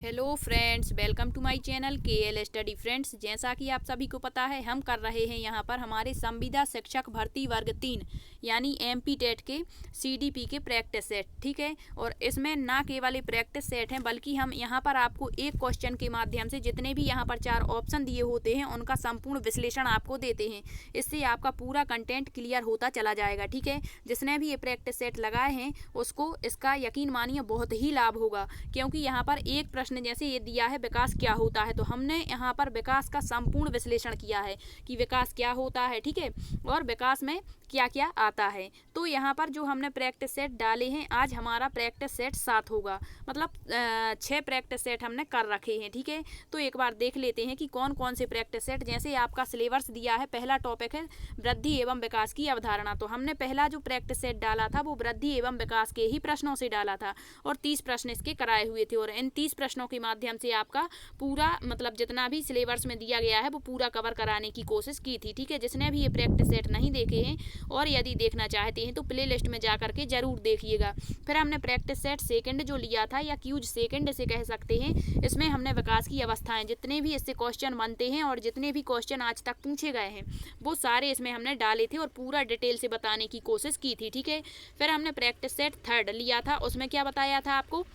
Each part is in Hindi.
Hello friends, welcome to my channel KL study. Friends, जैसा कि आप सभी को पता है, हम कर रहे हैं यहाँ पर हमारे संविदा शिक्षक भर्ती वर्ग 3 यानी MP टेट के CDP के प्रैक्टिस सेट। ठीक है, और इसमें ना केवल प्रैक्टिस सेट हैं बल्कि हम यहाँ पर आपको एक क्वेश्चन के माध्यम से जितने भी यहाँ पर 4 ऑप्शन दिए होते हैं उनका संपूर्ण विश्लेषण आपको देते हैं। इससे आपका पूरा कंटेंट क्लियर होता चला जाएगा। ठीक है, जिसने भी ये प्रैक्टिस सेट लगाए हैं उसको इसका यकीन मानिए बहुत ही लाभ होगा, क्योंकि यहाँ पर एक प्रश्न जैसे ये दिया है विकास क्या होता है, तो हमने यहाँ पर विकास का संपूर्ण विश्लेषण किया है कि विकास क्या होता है। ठीक है, और विकास में क्या क्या आता है। तो यहाँ पर जो हमने प्रैक्टिस सेट डाले हैं, आज हमारा प्रैक्टिस सेट 7 होगा, मतलब 6 प्रैक्टिस सेट हमने कर रखे हैं। ठीक है, तो एक बार देख लेते हैं कि कौन कौन से प्रैक्टिस सेट। जैसे आपका सिलेबस दिया है, पहला टॉपिक है वृद्धि एवं विकास की अवधारणा। तो हमने पहला जो प्रैक्टिस सेट डाला था वो वृद्धि एवं विकास के ही प्रश्नों से डाला था और 30 प्रश्न इसके कराए हुए थे। और इन 30 प्रश्नों के माध्यम से आपका पूरा मतलब जितना भी सिलेबस में दिया गया है वो पूरा कवर कराने की कोशिश की थी। ठीक है, जिसने भी ये प्रैक्टिस सेट नहीं देखे हैं और यदि देखना चाहते हैं तो प्ले लिस्ट में जा करके जरूर देखिएगा। फिर हमने प्रैक्टिस सेट सेकंड जो लिया था, या क्यूज सेकंड से कह सकते हैं, इसमें हमने विकास की अवस्थाएं जितने भी इससे क्वेश्चन बनते हैं और जितने भी क्वेश्चन आज तक पूछे गए हैं वो सारे इसमें हमने डाले थे और पूरा डिटेल से बताने की कोशिश की थी। ठीक है, फिर हमने प्रैक्टिस सेट थर्ड लिया था, उसमें क्या बताया था आपको,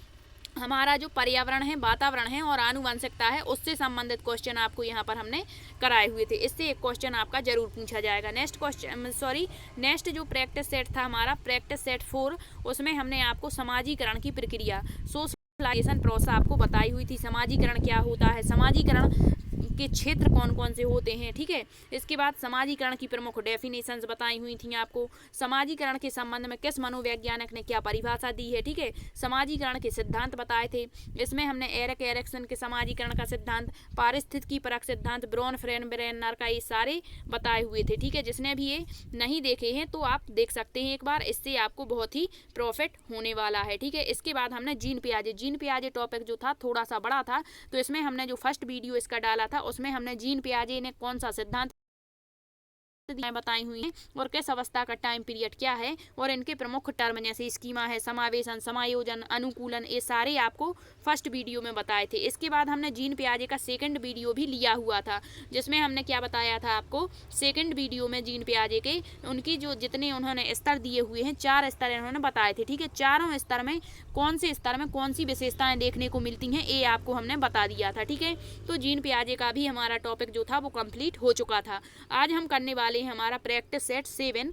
हमारा जो पर्यावरण है, वातावरण है और आनुवंशिकता है उससे संबंधित क्वेश्चन आपको यहाँ पर हमने कराए हुए थे। इससे एक क्वेश्चन आपका जरूर पूछा जाएगा। नेक्स्ट जो प्रैक्टिस सेट था हमारा प्रैक्टिस सेट 4, उसमें हमने आपको समाजीकरण की प्रक्रिया सोशलाइजेशन प्रोसेस आपको बताई हुई थी। समाजीकरण क्या होता है, समाजीकरण के क्षेत्र कौन कौन से होते हैं। ठीक है, इसके बाद समाजीकरण की प्रमुख डेफिनेशंस बताई हुई थी आपको। समाजीकरण के संबंध में किस मनोवैज्ञानिक ने क्या परिभाषा दी है। ठीक है, समाजीकरण के सिद्धांत बताए थे। इसमें हमने एरिक एरिक्सन के समाजीकरण का सिद्धांत, पारिस्थितिकी परक सिद्धांत, ब्रॉन फ्रेनबरेनर का ये सारे बताए हुए थे। ठीक है, जिसने भी ये नहीं देखे हैं तो आप देख सकते हैं एक बार, इससे आपको बहुत ही प्रॉफिट होने वाला है। ठीक है, इसके बाद हमने जीन पियाजे टॉपिक जो था थोड़ा सा बड़ा था, तो इसमें हमने जो फर्स्ट वीडियो इसका डाला था उसमें हमने जीन पियाजे ने कौन सा सिद्धांत बताई हुई हैं और किस अवस्था का टाइम पीरियड क्या है और इनके प्रमुख टर्म जैसे स्कीमा है, समावेशन, समायोजन, अनुकूलन, ये सारे आपको फर्स्ट वीडियो में बताए थे। इसके बाद हमने जीन पियाजे का सेकंड वीडियो भी लिया हुआ था, जिसमें हमने क्या बताया था आपको, सेकंड वीडियो में जीन पियाजे के उनकी जो जितने उन्होंने स्तर दिए हुए हैं, 4 स्तर इन्होंने बताए थे। ठीक है, चारों स्तर में कौन से स्तर में कौन सी विशेषताएं देखने को मिलती हैं ये आपको हमने बता दिया था। ठीक है, तो जीन पियाजे का भी हमारा टॉपिक जो था वो कंप्लीट हो चुका था। आज हम करने वाले हैं हमारा प्रैक्टिस सेट 7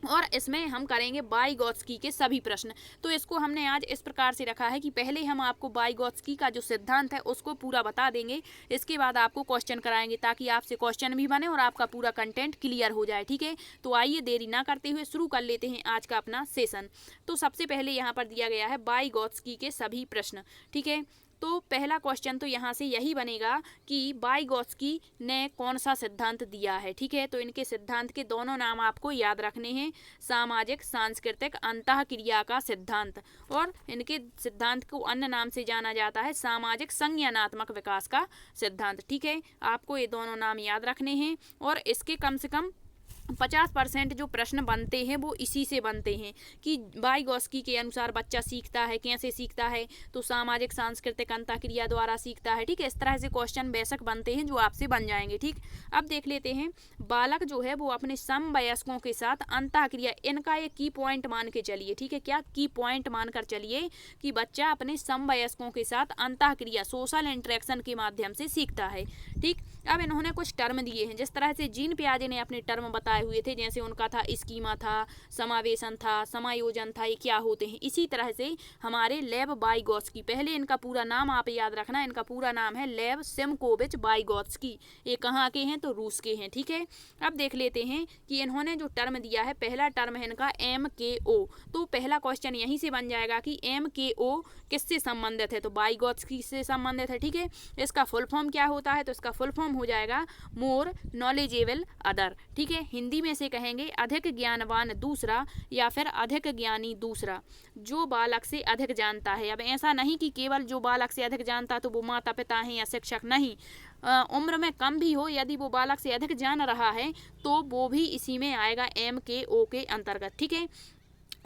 और इसमें हम करेंगे वाइगोत्स्की के सभी प्रश्न। तो इसको हमने आज इस प्रकार से रखा है कि पहले हम आपको वाइगोत्स्की का जो सिद्धांत है उसको पूरा बता देंगे, इसके बाद आपको क्वेश्चन कराएंगे ताकि आपसे क्वेश्चन भी बने और आपका पूरा कंटेंट क्लियर हो जाए। ठीक है, तो आइए देरी ना करते हुए शुरू कर लेते हैं आज का अपना सेशन। तो सबसे पहले यहाँ पर दिया गया है वाइगोत्स्की के सभी प्रश्न। ठीक है, तो पहला क्वेश्चन तो यहाँ से यही बनेगा कि वाइगोत्स्की ने कौन सा सिद्धांत दिया है। ठीक है, तो इनके सिद्धांत के दोनों नाम आपको याद रखने हैं, सामाजिक सांस्कृतिक अंतःक्रिया का सिद्धांत, और इनके सिद्धांत को अन्य नाम से जाना जाता है सामाजिक संज्ञानात्मक विकास का सिद्धांत। ठीक है, आपको ये दोनों नाम याद रखने हैं और इसके कम से कम 50% जो प्रश्न बनते हैं वो इसी से बनते हैं कि वाइगोत्स्की के अनुसार बच्चा सीखता है, कैसे सीखता है, तो सामाजिक सांस्कृतिक अंतःक्रिया द्वारा सीखता है। ठीक है, इस तरह से क्वेश्चन बेशक बनते हैं जो आपसे बन जाएंगे। ठीक, अब देख लेते हैं, बालक जो है वो अपने समवयस्कों के साथ अंतःक्रिया, इनका एक की पॉइंट मान के चलिए। ठीक है, क्या की पॉइंट मान कर चलिए कि बच्चा अपने समवयस्कों के साथ अंतःक्रिया सोशल इंटरेक्शन के माध्यम से सीखता है। ठीक, अब इन्होंने कुछ टर्म दिए हैं, जिस तरह से जीन पियाजे ने अपने टर्म बताए हुए थे, जैसे उनका था स्कीमा था, समावेशन था, समायोजन था, ये क्या होते हैं। इसी तरह से हमारे लेव वाइगोत्स्की, पहले इनका पूरा नाम आप याद रखना, इनका पूरा नाम है लेव सिमकोविच वाइगोत्स्की। ये कहाँ के हैं, तो रूस के हैं। ठीक है, अब देख लेते हैं कि इन्होंने जो टर्म दिया है, पहला टर्म है इनका MKO। तो पहला क्वेश्चन यहीं से बन जाएगा कि MKO किससे संबंधित है, तो वाइगोत्स्की से संबंधित है। ठीक है, इसका फुल फॉर्म क्या होता है, तो इसका फुल फॉर्म हो जाएगा मोर नॉलेजेबल अदर। ठीक है, हिंदी में से कहेंगे अधिक ज्ञानवान दूसरा या फिर अधिक ज्ञानी दूसरा, जो बालक से अधिक जानता है। अब ऐसा नहीं कि केवल जो बालक से अधिक जानता तो वो माता पिता हैं या शिक्षक, नहीं, उम्र में कम भी हो, यदि वो बालक से अधिक जान रहा है तो वो भी इसी में आएगा MKO के अंतर्गत। ठीक है,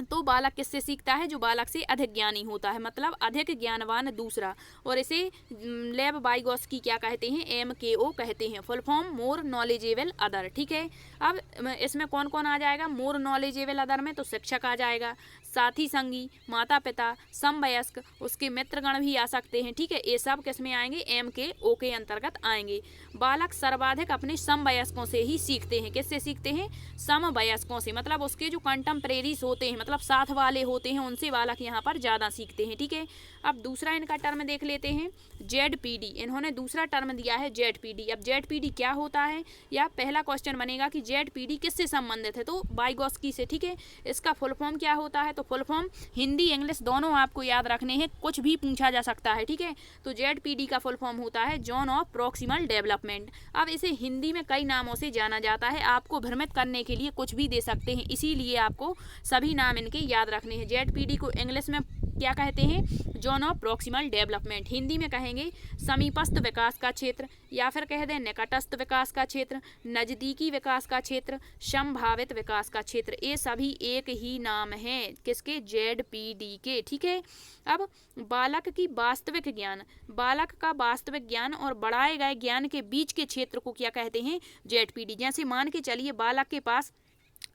तो बालक किससे सीखता है? जो बालक से अधिक ज्ञानी होता है, मतलब अधिक ज्ञानवान दूसरा। और इसे लेब वाइगोत्स्की क्या कहते हैं? MKO कहते हैं, full form more knowledgeable other. ठीक है, अब इसमें कौन कौन आ जाएगा मोर नॉलेजेबल अदर में? तो शिक्षक आ जाएगा, साथी संगी, माता पिता, समवयस्क, उसके मित्रगण भी आ सकते हैं। ठीक है, ये सब किस में आएंगे? MKO के अंतर्गत आएंगे। बालक सर्वाधिक अपने समवयस्कों से ही सीखते हैं। किससे सीखते हैं? समवयस्कों से, मतलब उसके जो कंटेम्परेरीज होते हैं, मतलब साथ वाले होते हैं, उनसे बालक यहाँ पर ज़्यादा सीखते हैं। ठीक है, अब दूसरा इनका टर्म देख लेते हैं, ZPD। इन्होंने दूसरा टर्म दिया है ZPD। अब ZPD क्या होता है, या पहला क्वेश्चन बनेगा कि ZPD किससे संबंधित है? तो वाइगोत्स्की से। ठीक है, इसका फुल फॉर्म क्या होता है? तो फुल फॉर्म हिंदी इंग्लिश दोनों आपको याद रखने हैं, कुछ भी पूछा जा सकता है। ठीक है, तो ZPD का फुल फॉर्म होता है जोन ऑफ प्रॉक्सिमल डेवलपमेंट। अब इसे हिंदी में कई नामों से जाना जाता है, आपको भ्रमित करने के लिए कुछ भी दे सकते हैं, इसीलिए आपको सभी नाम इनके याद रखने हैं। ZPD को इंग्लिश में क्या कहते हैं? Zone of proximal development. Hindi में कहेंगे समीपस्थ विकास का क्षेत्र, या फिर कह दें निकटस्थ विकास का क्षेत्र, नजदीकी विकास का क्षेत्र, संभावित विकास का क्षेत्र। ये सभी एक ही नाम है किसके? ZPD के। ठीक है, अब बालक की वास्तविक ज्ञान, बालक का वास्तविक ज्ञान और बढ़ाए गए ज्ञान के बीच के क्षेत्र को क्या कहते हैं? ZPD। जैसे मान के चलिए बालक के पास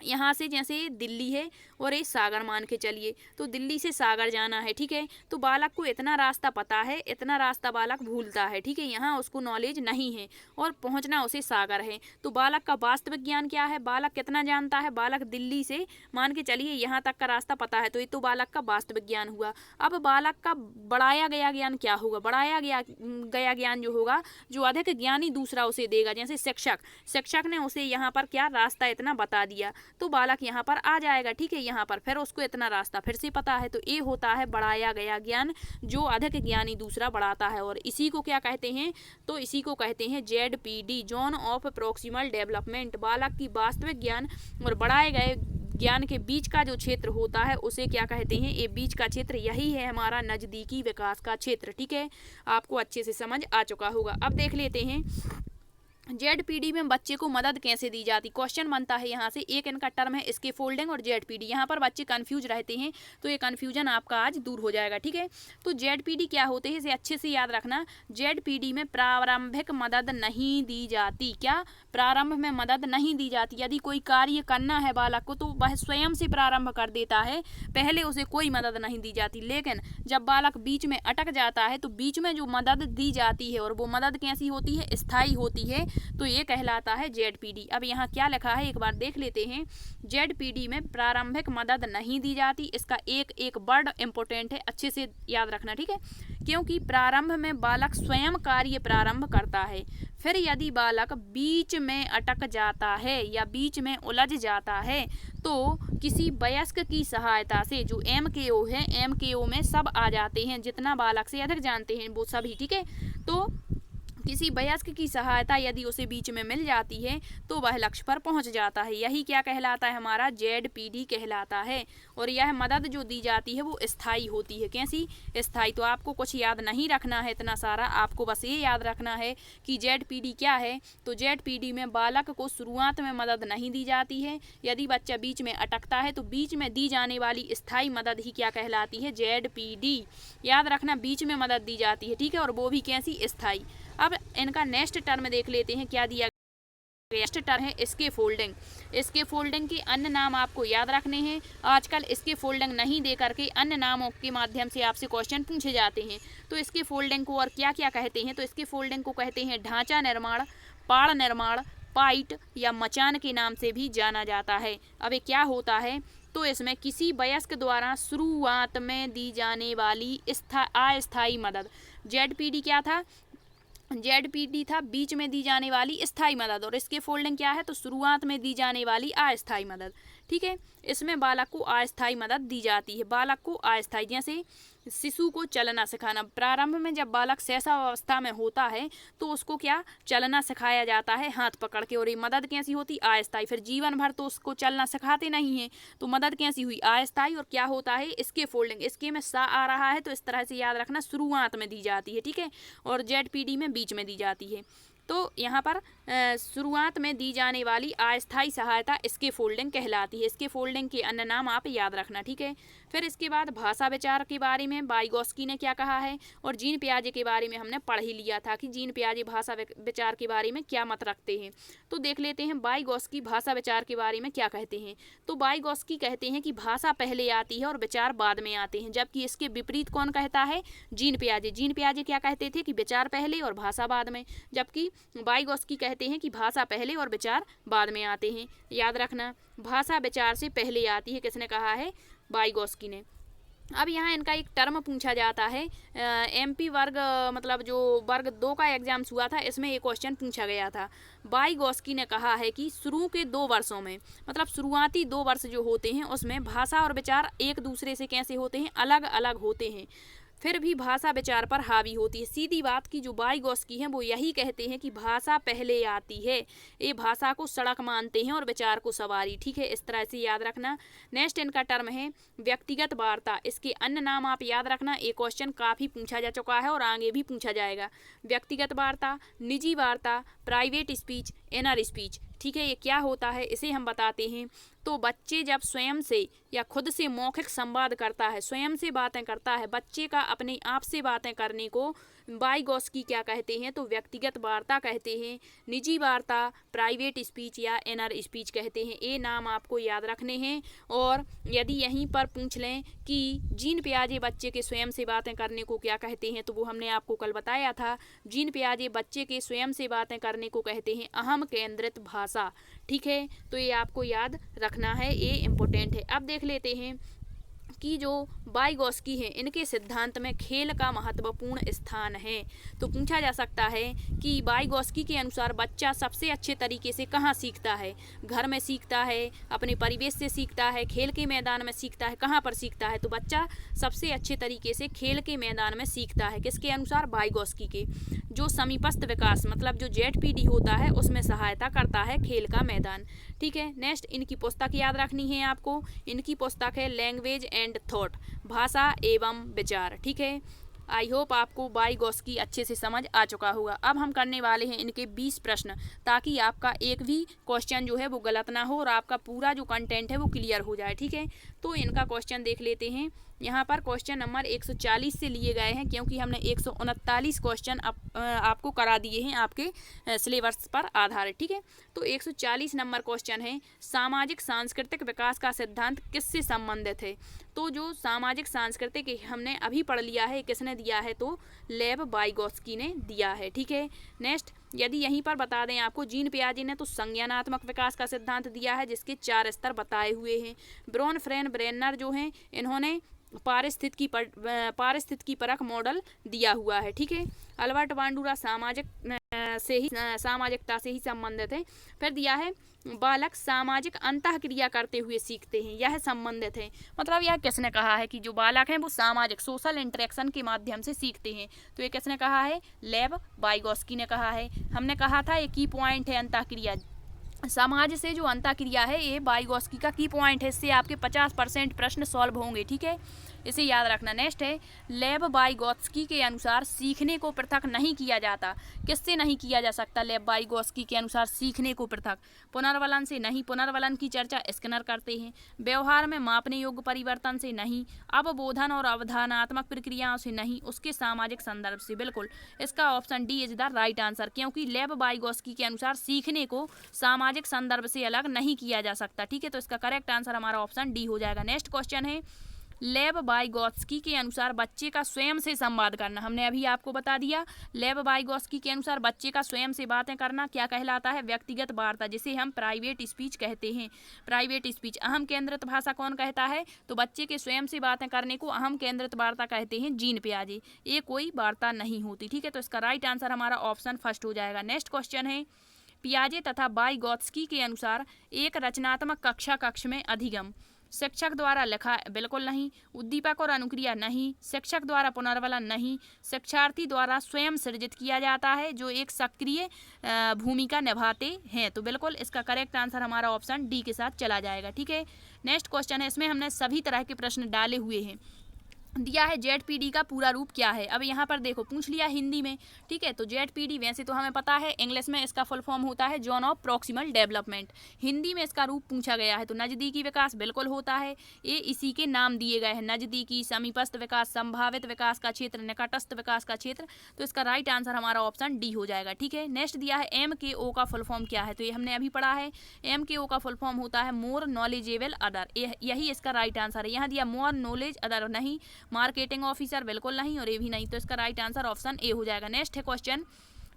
यहाँ से जैसे दिल्ली है और एक सागर मान के चलिए, तो दिल्ली से सागर जाना है। ठीक है, तो बालक को इतना रास्ता पता है, इतना रास्ता बालक भूलता है। ठीक है, यहाँ उसको नॉलेज नहीं है और पहुँचना उसे सागर है। तो बालक का वास्तविक ज्ञान क्या है? बालक कितना जानता है? बालक दिल्ली से मान के चलिए यहाँ तक का रास्ता पता है, तो ये तो बालक का वास्तविक ज्ञान हुआ। अब बालक का बढ़ाया गया ज्ञान क्या होगा? बढ़ाया गया ज्ञान जो होगा, जो अधिक ज्ञानी दूसरा उसे देगा, जैसे शिक्षक ने उसे यहाँ पर क्या रास्ता इतना बता दिया, तो बालक यहाँ पर आ जाएगा। ठीक है, यहाँ पर फिर उसको इतना रास्ता फिर से पता है, तो ये होता है बढ़ाया गया ज्ञान, जो अधिक ज्ञानी दूसरा बढ़ाता है। और इसी को क्या कहते हैं? तो इसी को कहते हैं ZPD, zone of proximal development. बालक की वास्तविक ज्ञान और बढ़ाए गए ज्ञान के बीच का जो क्षेत्र होता है उसे क्या कहते हैं? ये बीच का क्षेत्र यही है हमारा नजदीकी विकास का क्षेत्र। ठीक है, आपको अच्छे से समझ आ चुका होगा। अब देख लेते हैं ZPD में बच्चे को मदद कैसे दी जाती। क्वेश्चन बनता है यहाँ से, एक इनका टर्म है इसके फोल्डिंग और ZPD। यहाँ पर बच्चे कंफ्यूज रहते हैं, तो ये कंफ्यूजन आपका आज दूर हो जाएगा। ठीक है, तो ZPD क्या होते हैं, इसे अच्छे से याद रखना। ZPD में प्रारंभिक मदद नहीं दी जाती। क्या? प्रारंभ में मदद नहीं दी जाती। यदि कोई कार्य करना है बालक को, तो वह स्वयं से प्रारंभ कर देता है, पहले उसे कोई मदद नहीं दी जाती। लेकिन जब बालक बीच में अटक जाता है, तो बीच में जो मदद दी जाती है, और वो मदद कैसी होती है? स्थायी होती है, तो ये कहलाता है ZPD। अब यहाँ क्या लिखा है एक बार देख लेते हैं। ZPD में प्रारंभिक मदद नहीं दी जाती, इसका एक एक वर्ड इंपॉर्टेंट है, अच्छे से याद रखना। ठीक है, क्योंकि प्रारंभ में बालक स्वयं कार्य प्रारंभ करता है। फिर यदि बालक बीच में अटक जाता है या बीच में उलझ जाता है, तो किसी वयस्क की सहायता से, जो MKO है, MKO में सब आ जाते हैं, जितना बालक से अधिक जानते हैं वो सभी। ठीक है, तो किसी वयस्क की सहायता यदि उसे बीच में मिल जाती है, तो वह लक्ष्य पर पहुंच जाता है। यही क्या कहलाता है? हमारा ZPD कहलाता है। और यह मदद जो दी जाती है वो स्थायी होती है। कैसी? स्थायी। तो आपको कुछ याद नहीं रखना है इतना सारा, आपको बस ये याद रखना है कि ZPD क्या है। तो ZPD में बालक को शुरुआत में मदद नहीं दी जाती है, यदि बच्चा बीच में अटकता है तो बीच में दी जाने वाली स्थायी मदद ही क्या कहलाती है? ZPD। याद रखना, बीच में मदद दी जाती है। ठीक है, और वो भी कैसी? स्थायी। अब इनका नेक्स्ट टर्म देख लेते हैं, क्या दिया गया। नेक्स्ट टर्म है इसके फोल्डिंग। इसके फोल्डिंग के अन्य नाम आपको याद रखने हैं। आजकल इसके फोल्डिंग नहीं दे करके अन्य नामों के माध्यम से आपसे क्वेश्चन पूछे जाते हैं। तो इसके फोल्डिंग को और क्या क्या कहते हैं? तो इसके फोल्डिंग को कहते हैं ढांचा निर्माण, पाड़ निर्माण, पाइट या मचान के नाम से भी जाना जाता है। अब ये क्या होता है? तो इसमें किसी वयस्क द्वारा शुरुआत में दी जाने वाली अस्थायी मदद। ZPD क्या था? ZPD था बीच में दी जाने वाली स्थायी मदद, और इसके फोल्डिंग क्या है? तो शुरुआत में दी जाने वाली अस्थायी मदद। ठीक है, इसमें बालक को अस्थायी मदद दी जाती है। बालक को अस्थायी, जैसे शिशु को चलना सिखाना। प्रारंभ में जब बालक शैशवावस्था में होता है, तो उसको क्या? चलना सिखाया जाता है हाथ पकड़ के, और ये मदद कैसी होती? अस्थायी। फिर जीवन भर तो उसको चलना सिखाते नहीं है, तो मदद कैसी हुई? अस्थायी। और क्या होता है? इसके फोल्डिंग, इसके में सा आ रहा है, तो इस तरह से याद रखना, शुरुआत में दी जाती है। ठीक है, और ZPD में बीच में दी जाती है। तो यहाँ पर शुरुआत में दी जाने वाली अस्थायी सहायता इसके फोल्डिंग कहलाती है। इसके फोल्डिंग के अन्य नाम आप याद रखना, ठीक है। फिर इसके बाद भाषा विचार के बारे में वाइगोत्स्की ने क्या कहा है, और जीन पियाजे के बारे में हमने पढ़ ही लिया था कि जीन पियाजे भाषा विचार के बारे में क्या मत रखते हैं। तो देख लेते हैं वाइगोत्स्की भाषा विचार के बारे में क्या कहते हैं। तो वाइगोत्स्की कहते हैं कि भाषा पहले आती है और विचार बाद में आते हैं, जबकि इसके विपरीत कौन कहता है, जीन पियाजे। जीन पियाजे क्या कहते थे कि विचार पहले और भाषा बाद में, जबकि वाइगोत्स्की कहते हैं कि भाषा पहले और विचार बाद में आते हैं। याद रखना, भाषा विचार से पहले आती है, किसने कहा है, वाइगोत्स्की ने। अब यहाँ इनका एक टर्म पूछा जाता है, एमपी वर्ग मतलब जो वर्ग 2 का एग्जाम्स हुआ था, इसमें एक क्वेश्चन पूछा गया था। वाइगोत्स्की ने कहा है कि शुरू के 2 वर्षों में, मतलब शुरुआती 2 वर्ष जो होते हैं उसमें भाषा और विचार एक दूसरे से कैसे होते हैं, अलग अलग होते हैं, फिर भी भाषा विचार पर हावी होती है। सीधी बात की जो वाइगोत्स्की हैं वो यही कहते हैं कि भाषा पहले आती है, ये भाषा को सड़क मानते हैं और विचार को सवारी, ठीक है। इस तरह से याद रखना। नेक्स्ट इनका टर्म है व्यक्तिगत वार्ता। इसके अन्य नाम आप याद रखना, एक क्वेश्चन काफ़ी पूछा जा चुका है और आगे भी पूछा जाएगा। व्यक्तिगत वार्ता, निजी वार्ता, प्राइवेट स्पीच, इनर स्पीच, ठीक है। ये क्या होता है इसे हम बताते हैं। तो बच्चे जब स्वयं से या खुद से मौखिक संवाद करता है, स्वयं से बातें करता है, बच्चे का अपने आप से बातें करने को वाइगोत्स्की क्या कहते हैं, तो व्यक्तिगत वार्ता कहते हैं। निजी वार्ता, प्राइवेट स्पीच या इनर स्पीच कहते हैं। ये नाम आपको याद रखने हैं। और यदि यहीं पर पूछ लें कि जीन पियाजे बच्चे के स्वयं से बातें करने को क्या कहते हैं, तो वो हमने आपको कल बताया था। जीन पियाजे बच्चे के स्वयं से बातें करने को कहते हैं अहम केंद्रित भाषा, ठीक है। तो ये आपको याद रखना है, ये इम्पोर्टेंट है। अब देख लेते हैं कि जो वाइगोत्स्की हैं इनके सिद्धांत में खेल का महत्वपूर्ण स्थान है। तो पूछा जा सकता है कि वाइगोत्स्की के अनुसार बच्चा सबसे अच्छे तरीके से कहाँ सीखता है, घर में सीखता है, अपने परिवेश से सीखता है, खेल के मैदान में सीखता है, कहाँ पर सीखता है, तो बच्चा सबसे अच्छे तरीके से खेल के मैदान में सीखता है। किसके अनुसार, वाइगोत्स्की के। जो समीपस्थ विकास मतलब जो ZPD होता है उसमें सहायता करता है खेल का मैदान, ठीक है। नेक्स्ट इनकी पुस्तक याद रखनी है आपको, इनकी पुस्तक है लैंग्वेज एंड थॉट, भाषा एवं विचार, ठीक है। आई होप आपको वाइगोत्स्की अच्छे से समझ आ चुका होगा। अब हम करने वाले हैं इनके 20 प्रश्न, ताकि आपका एक भी क्वेश्चन जो है वो गलत ना हो और आपका पूरा जो कंटेंट है वो क्लियर हो जाए, ठीक है। तो इनका क्वेश्चन देख लेते हैं। यहाँ पर क्वेश्चन नंबर 140 से लिए गए हैं, क्योंकि हमने 139 क्वेश्चन आपको करा दिए हैं आपके सिलेबस पर आधारित, ठीक है। तो 140 नंबर क्वेश्चन है, सामाजिक सांस्कृतिक विकास का सिद्धांत किससे संबंधित है। तो जो सामाजिक सांस्कृतिक हमने अभी पढ़ लिया है, किसने दिया है, तो लेव वाइगोत्स्की ने दिया है, ठीक है। नेक्स्ट यदि यहीं पर बता दें आपको, जीन पियाजे ने तो संज्ञानात्मक विकास का सिद्धांत दिया है, जिसके 4 स्तर बताए हुए हैं। ब्रॉन फ्रेन ब्रेनर जो हैं इन्होंने पारिस्थितिकी परक मॉडल दिया हुआ है, ठीक है। अल्बर्ट बांडुरा सामाजिकता से ही संबंधित है। फिर दिया है बालक सामाजिक अंतःक्रिया करते हुए सीखते हैं, यह संबंधित है। मतलब यह किसने कहा है कि जो बालक हैं वो सामाजिक सोशल इंटरेक्शन के माध्यम से सीखते हैं, तो ये किसने कहा है, लेव वाइगोत्स्की ने कहा है। हमने कहा था ये की पॉइंट है अंतःक्रिया, समाज से जो अंतःक्रिया है ये वाइगोत्स्की का की पॉइंट है, इससे आपके 50% प्रश्न सॉल्व होंगे, ठीक है। इसे याद रखना। नेक्स्ट है, लेव वाइगोत्स्की के अनुसार सीखने को पृथक नहीं किया जाता, किससे नहीं किया जा सकता, लेव वाइगोत्स्की के अनुसार सीखने को पृथक, पुनर्वलन से नहीं, पुनर्वलन की चर्चा स्किनर करते हैं। व्यवहार में मापने योग्य परिवर्तन से नहीं, अवबोधन और अवधानात्मक प्रक्रियाओं से नहीं, उसके सामाजिक संदर्भ से। बिल्कुल इसका option D is the right answer, क्योंकि लेव वाइगोत्स्की के अनुसार सीखने को सामाजिक संदर्भ से अलग नहीं किया जा सकता, ठीक है। तो इसका करेक्ट आंसर हमारा ऑप्शन डी हो जाएगा। नेक्स्ट क्वेश्चन है, लेव वाइगोत्स्की के अनुसार बच्चे का स्वयं से संवाद करना, हमने अभी आपको बता दिया। लेव वाइगोत्स्की के अनुसार बच्चे का स्वयं से बातें करना क्या कहलाता है, व्यक्तिगत वार्ता, जिसे हम प्राइवेट स्पीच कहते हैं। Private speech. अहम केंद्रित भाषा कौन कहता है, तो बच्चे के स्वयं से बातें करने को अहम केंद्रित वार्ता कहते हैं जीन पियाजे। ये कोई वार्ता नहीं होती, ठीक है। तो इसका राइट आंसर हमारा ऑप्शन फर्स्ट हो जाएगा। नेक्स्ट क्वेश्चन है, पियाजे तथा वाइगोत्स्की के अनुसार एक रचनात्मक कक्षा कक्ष में अधिगम शिक्षक द्वारा लिखा, बिल्कुल नहीं। उद्दीपक और अनुक्रिया नहीं, शिक्षक द्वारा पुनर्वलन नहीं, शिक्षार्थी द्वारा स्वयं सृजित किया जाता है जो एक सक्रिय भूमिका निभाते हैं, तो बिल्कुल इसका करेक्ट आंसर हमारा ऑप्शन डी के साथ चला जाएगा, ठीक है। नेक्स्ट क्वेश्चन है, इसमें हमने सभी तरह के प्रश्न डाले हुए हैं। दिया है ZPD का पूरा रूप क्या है। अब यहाँ पर देखो पूछ लिया हिंदी में, ठीक है। तो ZPD वैसे तो हमें पता है, इंग्लिश में इसका फुल फॉर्म होता है zone of proximal development. Hindi में इसका रूप पूछा गया है तो नज़दीकी विकास बिल्कुल होता है, ये इसी के नाम दिए गए हैं, नज़दीकी, समीपस्थ विकास, संभावित विकास का क्षेत्र, निकटस्थ विकास का क्षेत्र। तो इसका राइट आंसर हमारा ऑप्शन डी हो जाएगा, ठीक है। नेक्स्ट दिया है MKO का फुल फॉर्म क्या है, तो ये हमने अभी पढ़ा है। MKO का फुल फॉर्म होता है मोर नॉलेजेबल अदर, यही इसका राइट आंसर है। यहाँ दिया मोर नॉलेज अदर, नहीं। मार्केटिंग ऑफिसर बिल्कुल नहीं, और ये भी नहीं, तो इसका राइट आंसर ऑप्शन ए हो जाएगा। नेक्स्ट है क्वेश्चन,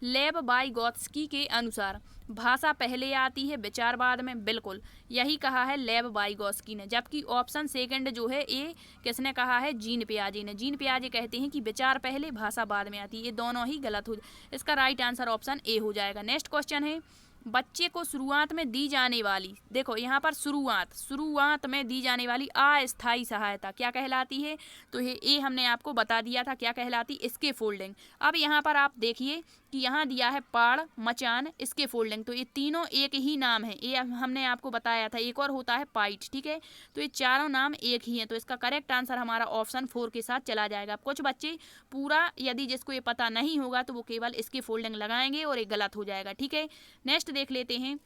लेब वाइगोत्स्की के अनुसार भाषा पहले आती है विचार बाद में, बिल्कुल यही कहा है लेब वाइगोत्स्की ने। जबकि ऑप्शन सेकंड जो है ये किसने कहा है, जीन पियाजे ने। जीन पियाजे कहते हैं कि विचार पहले भाषा बाद में आती है, ये दोनों ही गलत हो। इसका राइट आंसर ऑप्शन ए हो जाएगा। नेक्स्ट क्वेश्चन है, बच्चे को शुरुआत में दी जाने वाली, देखो यहाँ पर शुरुआत में दी जाने वाली अस्थायी सहायता क्या कहलाती है, तो ये हमने आपको बता दिया था क्या कहलाती, इसके फोल्डिंग। अब यहाँ पर आप देखिए कि यहाँ दिया है पाड़, मचान, इसके फोल्डिंग, तो ये तीनों एक ही नाम है, ये हमने आपको बताया था। एक और होता है पाइट, ठीक है। तो ये चारों नाम एक ही हैं, तो इसका करेक्ट आंसर हमारा ऑप्शन 4 के साथ चला जाएगा। कुछ बच्चे पूरा, यदि जिसको ये पता नहीं होगा तो वो केवल इसके फोल्डिंग लगाएंगे और ये गलत हो जाएगा, ठीक है। नेक्स्ट देख लेते हैं,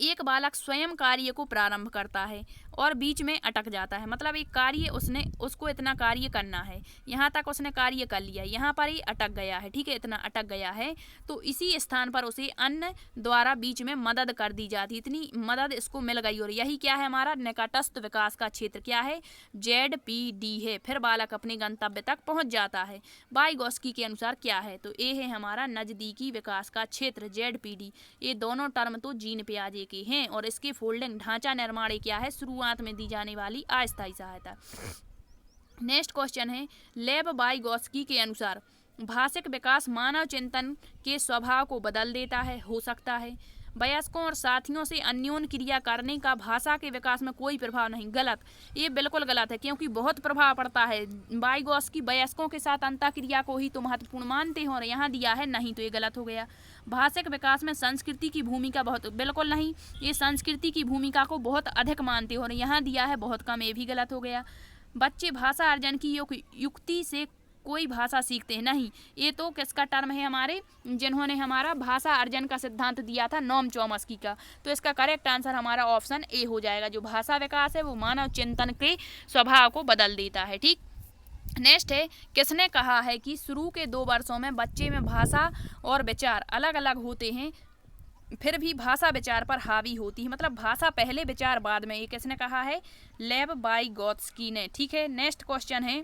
एक बालक स्वयं कार्य को प्रारंभ करता है और बीच में अटक जाता है, मतलब एक कार्य उसको इतना कार्य करना है, यहाँ तक उसने कार्य कर लिया, यहाँ पर ही अटक गया है, ठीक है, इतना अटक गया है, तो इसी स्थान पर उसे अन्य द्वारा बीच में मदद कर दी जाती, इतनी मदद इसको मिल गई, और यही क्या है हमारा निकटस्थ विकास का क्षेत्र क्या है, ZPD है। फिर बालक अपने गंतव्य तक पहुँच जाता है। वाइगोत्स्की के अनुसार क्या है, तो ये है हमारा नज़दीकी विकास का क्षेत्र ZPD। ये दोनों टर्म तो जीन पियाजे के हैं, और इसके फोल्डिंग ढांचा निर्माण क्या है, शुरुआत में दी जाने वाली अस्थायी सहायता। नेक्स्ट क्वेश्चन है, लेब वाइगोत्स्की के अनुसार भाषिक विकास मानव चिंतन के स्वभाव को बदल देता है, हो सकता है। वयस्कों और साथियों से अन्योन्य क्रिया करने का भाषा के विकास में कोई प्रभाव नहीं, गलत, ये बिल्कुल गलत है, क्योंकि बहुत प्रभाव पड़ता है। वाइगोत्स्की वयस्कों के साथ अंतःक्रिया को ही तो महत्वपूर्ण मानते हो, और यहाँ दिया है नहीं, तो ये गलत हो गया। भाषिक विकास में संस्कृति की भूमिका बहुत, बिल्कुल नहीं, ये संस्कृति की भूमिका को बहुत अधिक मानते हो, और यहाँ दिया है बहुत कम, ये भी गलत हो गया। बच्चे भाषा अर्जन की युक्ति से कोई भाषा सीखते हैं, नहीं, ये तो किसका टर्म है हमारे, जिन्होंने हमारा भाषा अर्जन का सिद्धांत दिया था, नोम चॉम्स्की का। तो इसका करेक्ट आंसर हमारा ऑप्शन ए हो जाएगा। जो भाषा विकास है वो मानव चिंतन के स्वभाव को बदल देता है, ठीक। नेक्स्ट है, किसने कहा है कि शुरू के 2 वर्षों में बच्चे में भाषा और विचार अलग अलग होते हैं, फिर भी भाषा विचार पर हावी होती है, मतलब भाषा पहले विचार बाद में, ये किसने कहा है, लेब वाइगोत्स्की ने, ठीक है। नेक्स्ट क्वेश्चन है,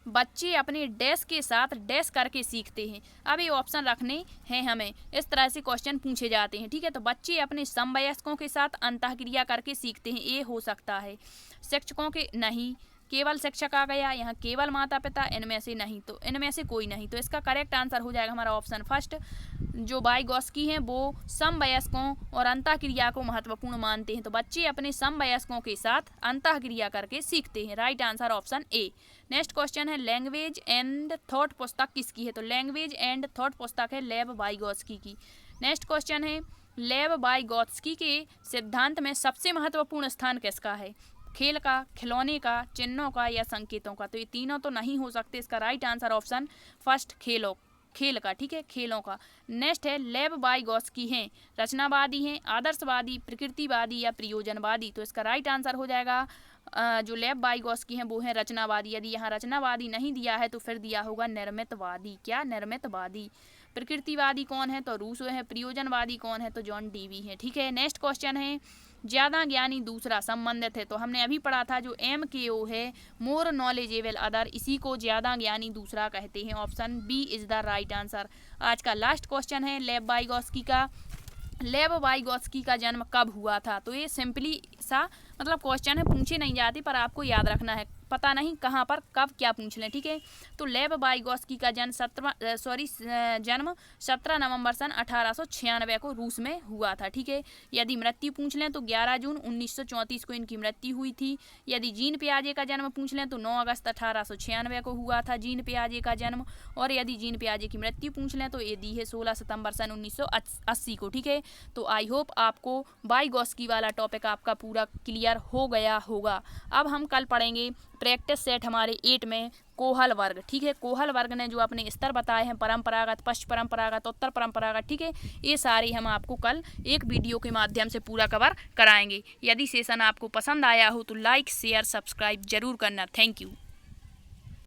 बच्चे अपने डैश के साथ डैश करके सीखते हैं। अब ये ऑप्शन रखने हैं हमें, इस तरह से क्वेश्चन पूछे जाते हैं, ठीक है। तो बच्चे अपने समवयस्कों के साथ अंतःक्रिया करके सीखते हैं, ये हो सकता है। शिक्षकों के, नहीं, केवल शिक्षक आ गया, यहाँ केवल माता पिता, इनमें से नहीं, तो इनमें से कोई नहीं, तो इसका करेक्ट आंसर हो जाएगा हमारा ऑप्शन फर्स्ट। जो वाइगोत्स्की हैं वो समवयस्कों और अंतःक्रिया को महत्वपूर्ण मानते हैं, तो बच्चे अपने समवयस्कों के साथ अंतःक्रिया करके सीखते हैं, right answer option A. Next question है, लैंग्वेज एंड थॉट पुस्तक किसकी है, तो लैंग्वेज एंड थॉट पुस्तक है लेब वाइगोत्स्की की। नेक्स्ट क्वेश्चन है, लेब वाइगोत्स्की के सिद्धांत में सबसे महत्वपूर्ण स्थान किसका है, खेल का, खिलौने का, चिन्हों का या संकेतों का, तो ये तीनों तो नहीं हो सकते, इसका राइट आंसर ऑप्शन फर्स्ट खेल का, ठीक है, खेलों का। नेक्स्ट है, लेब वाइगोत्स्की हैं रचनावादी हैं, आदर्शवादी, प्रकृतिवादी या प्रयोजनवादी, तो इसका राइट आंसर हो जाएगा जो लेब वाइगोत्स्की हैं वो हैं रचनावादी। यदि यहाँ रचनावादी नहीं दिया है तो फिर दिया होगा निर्मितवादी, क्या, निर्मितवादी। प्रकृतिवादी कौन है, तो रूसो है। प्रयोजनवादी कौन है, तो जॉन डीवी है, ठीक है। नेक्स्ट क्वेश्चन है, ज़्यादा ज्ञानी दूसरा संबंधित है, तो हमने अभी पढ़ा था जो MKO है, मोर नॉलेजेबल अदर, इसी को ज़्यादा ज्ञानी दूसरा कहते हैं, option B is the right answer. आज का लास्ट क्वेश्चन है लेब वाइगोत्स्की का, लेब वाइगोत्स्की का जन्म कब हुआ था, तो ये सिंपली सा मतलब क्वेश्चन है, पूछे नहीं जाते पर आपको याद रखना है, पता नहीं कहाँ पर कब क्या पूछ लें, ठीक है। तो लेब वाइगोत्स्की का जन्म 17 नवंबर सन 1896 को रूस में हुआ था, ठीक है। यदि मृत्यु पूछ लें तो 11 जून 1934 को इनकी मृत्यु हुई थी। यदि जीन पियाजे का जन्म पूछ लें तो 9 अगस्त 1896 को हुआ था जीन पियाजे का जन्म, और यदि जीन पियाजे की मृत्यु पूछ लें तो ये दी है 16 सितंबर सन 1980 को, ठीक है। तो आई होप आपको वाइगोत्स्की वाला टॉपिक आपका पूरा क्लियर क्लियर हो गया होगा। अब हम कल पढ़ेंगे प्रैक्टिस सेट हमारे 8 में कोहल वर्ग। ठीक है, कोहल वर्ग ने जो अपने स्तर बताए हैं, परंपरागत, पश्च परंपरागत, उत्तर परंपरागत, ठीक है, ये सारी हम आपको कल एक वीडियो के माध्यम से पूरा कवर कराएंगे। यदि सेशन आपको पसंद आया हो तो लाइक शेयर सब्सक्राइब जरूर करना। Thank you.